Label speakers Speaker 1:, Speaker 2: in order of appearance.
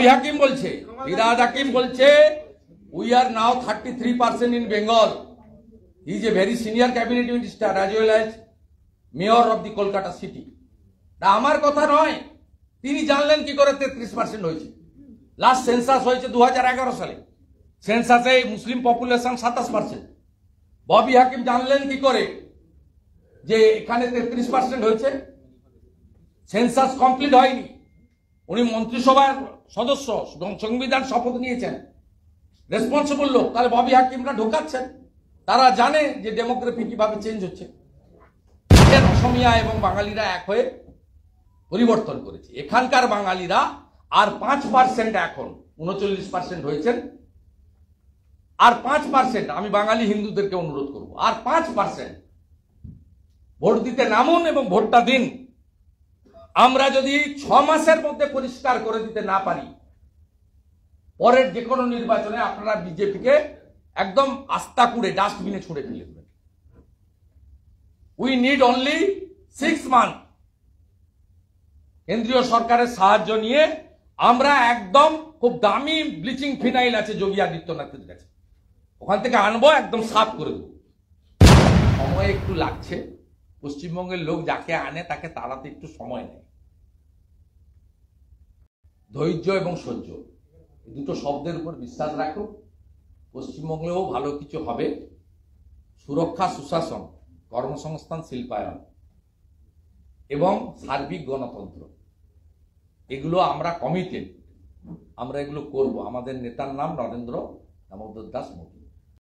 Speaker 1: ববি হাকিম বলছে, ফিরহাদ হাকিম বলছে we are now 33% in Bengal. He is a very senior cabinet minister as well as mayor of the Kolkata city. না আমার কথা নয়, তিনি জানলেন কি করে 33% হয়েছে। লাস্ট সেন্সাস হয়েছে 2011 সালে, সেন্সাসে মুসলিম পপুলেশন 27%। ববি হাকিম জানলেন কি করে যে এখানে 33% হয়েছে? সেন্সাস কমপ্লিট হয়নি, উনি মন্ত্রিসভার সদস্য, সংবিধান শপথ নিয়েছেন, রেসপন্সিবল লোক। তাহলে ববি হাকিমরা ঢোকাচ্ছেন, তারা জানে যে ডেমোগ্রাফি কিভাবে চেঞ্জ হচ্ছে। অসমিয়া এবং বাঙালিরা এক হয়ে পরিবর্তন করেছে। এখানকার বাঙালিরা আর 5% এখন 39% হয়েছেন, আর 5% আমি বাঙালি হিন্দুদেরকে অনুরোধ করব, আর 5% ভোট দিতে নামুন এবং ভোটটা দিন। আমরা যদি 6 মাসের মধ্যে পরিষ্কার করে দিতে না পারি, পরের যে কোনো নির্বাচনে আপনারা বিজেপিকে একদম আস্থা কুড়ে ডাস্টবিনে ছুড়ে ফেলে দেবেন। উই নিড অনলি 6 মান্থ কেন্দ্রীয় সরকারের সাহায্য নিয়ে আমরা একদম খুব দামি ব্লিচিং ফিনাইল আছে যোগী আদিত্যনাথের কাছে, ওখান থেকে আনবো, একদম সাফ করে দেবো। সময় একটু লাগছে, পশ্চিমবঙ্গের লোক যাকে আনে তাকে তাড়াতে একটু সময় নেয়। ধৈর্য এবং সহ্য, দুটো শব্দের উপর বিশ্বাস রাখো, পশ্চিমবঙ্গেও ভালো কিছু হবে। সুরক্ষা, সুশাসন, কর্মসংস্থান, শিল্পায়ন এবং সার্বিক গণতন্ত্র, এগুলো আমরা কমিটেড, আমরা এগুলো করব। আমাদের নেতার নাম নরেন্দ্র দামোদর দাস মোদী।